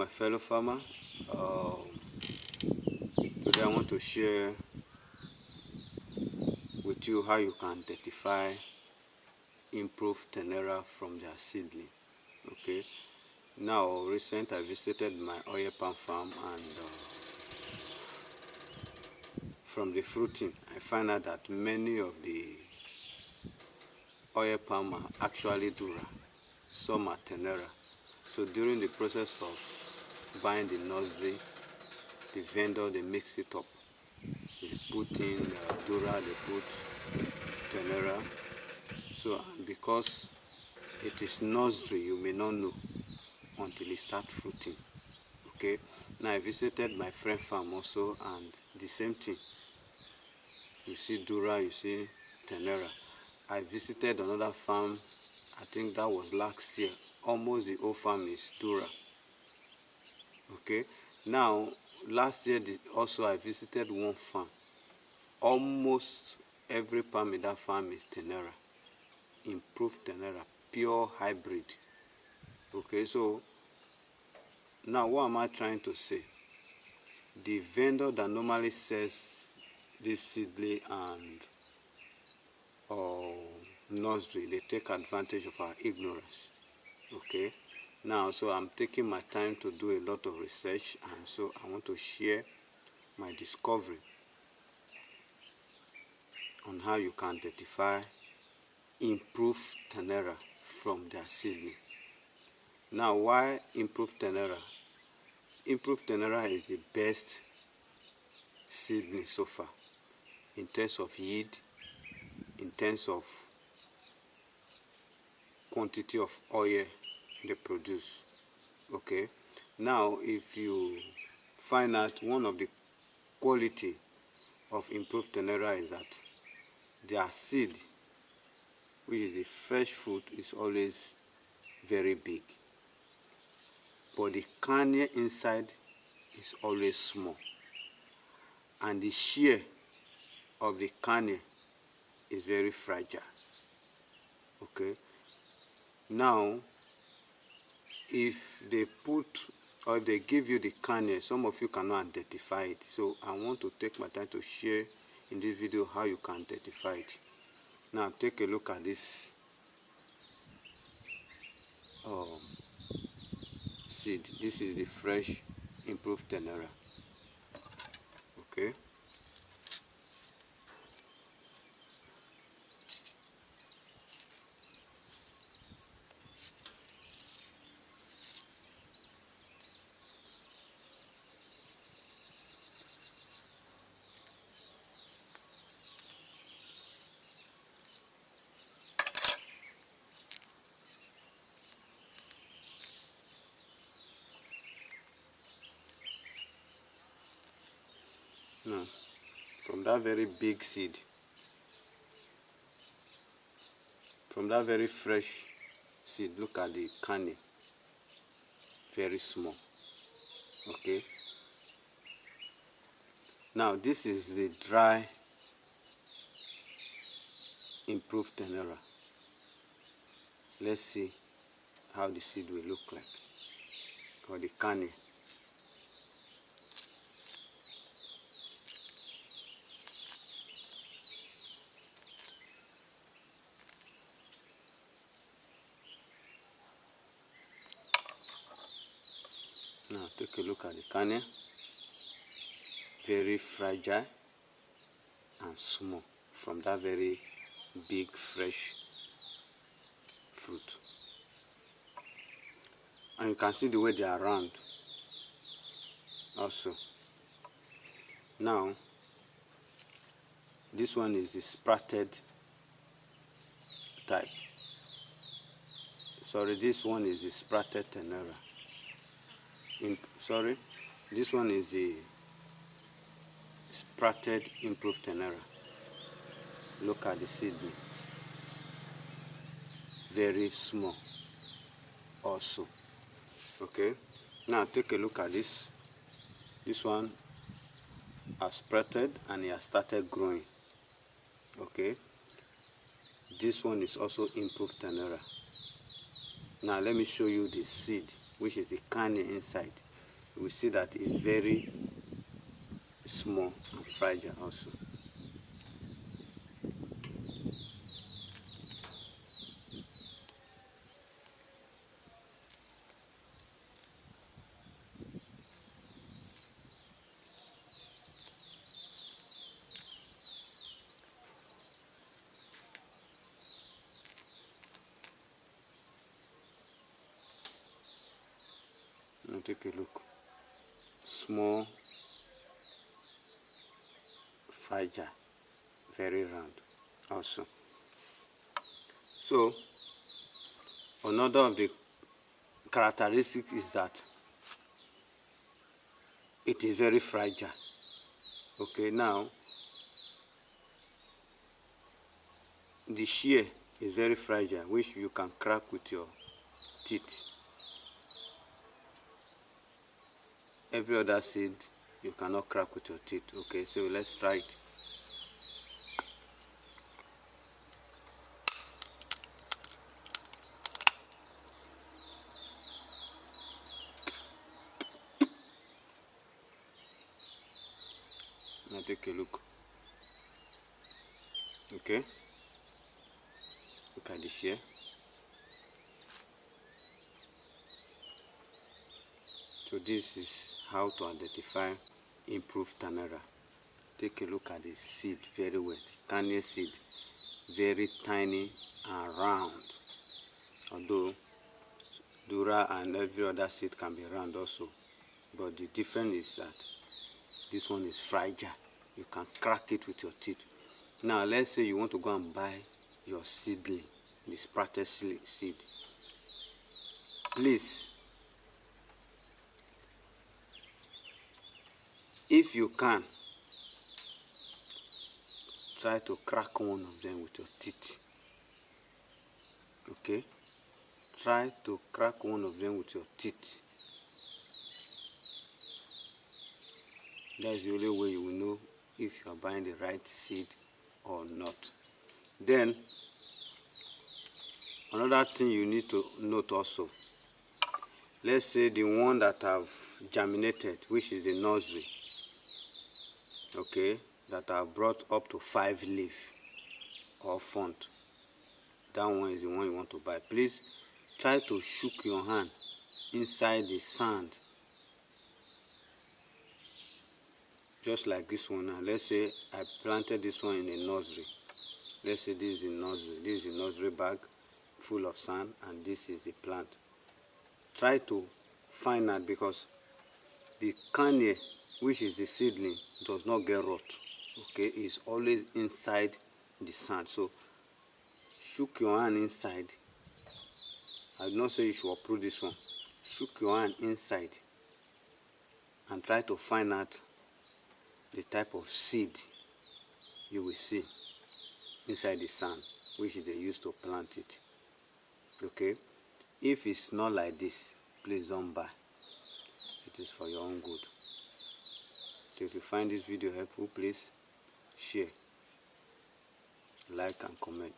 my fellow farmer. Today I want to share with you how you can identify improved Tenera from their seedling. Okay. Now, recently I visited my oil palm farm, and from the fruiting, I find out that many of the oil palm are actually Dura. Some are Tenera. So during the process of buying the nursery, the vendor, they mix it up. They put in Dura, they put Tenera. So because it is nursery, you may not know until it starts fruiting. Okay. Now I visited my friend farm also, and the same thing. You see Dura, you see Tenera. I visited another farm, I think that was last year. Almost the whole farm is Dura. Okay. Now, last year also I visited one farm. Almost every palm in that farm is Tenera. Improved Tenera, pure hybrid. Okay, so now what am I trying to say? The vendor that normally sells this seedling and nursery, they take advantage of our ignorance. Okay. Now, so I'm taking my time to do a lot of research, and so I want to share my discovery on how you can identify improved Tenera from their seedling. Now, why improved Tenera? Improved Tenera is the best seedling so far in terms of yield, in terms of quantity of oil they produce. Okay. Now, if you find out, one of the quality of improved Tenera is that their seed, which is the fresh fruit, is always very big, but the kernel inside is always small, and the shell of the kernel is very fragile. Okay. Now, if they put or they give you the kernel, some of you cannot identify it. So I want to take my time to share in this video how you can identify it. Now take a look at this seed. This is the fresh improved Tenera. Okay. Now, from that very big seed, from that very fresh seed, look at the kernel, very small. Okay. Now, this is the dry improved Tenera. Let's see how the seed will look like, or the kernel. Now take a look at the kernel, very fragile and small from that very big fresh fruit. And you can see the way they are round also. Now, this one is the sprouted type. Sorry, this one is the sprouted Tenera. This one is the sprouted improved Tenera. Look at the seedling, very small also. Okay. Now take a look at this. This one has sprouted and it has started growing. Okay. This one is also improved Tenera. Now let me show you the seed, which is the kernel inside. we see that it's very small and fragile also. Now take a look. Small, fragile, very round also. So another of the characteristics is that it is very fragile. Okay, now the shear is very fragile, which you can crack with your teeth. Every other seed you cannot crack with your teeth. Okay, so let's try it. Now take a look. Okay, look at the shear. So this is how to identify improved Tenera. Take a look at the seed very well. The carnier seed, very tiny and round. Although Dura and every other seed can be round also, but the difference is that this one is fragile. You can crack it with your teeth. Now let's say you want to go and buy your seedling, the sprouted seed. Please, if you can, try to crack one of them with your teeth. Okay, try to crack one of them with your teeth. That is the only way you will know if you are buying the right seed or not. Then another thing you need to note also, let's say the one that have germinated, which is the nursery, okay, that have brought up to 5 leaf or front, that one is the one you want to buy. Please try to shook your hand inside the sand, just like this one. Now let's say I planted this one in a nursery. Let's say this is the nursery. This is a nursery bag full of sand, and this is the plant. Try to find out, because the carnier, which is the seedling, does not get rot. Okay, it's always inside the sand. So shook your hand inside. I do not say you should uproot this one. Shook your hand inside and try to find out the type of seed you will see inside the sand, which they use to plant it. Okay, if it's not like this, please don't buy. It is for your own good. So if you find this video helpful, please share, like and comment.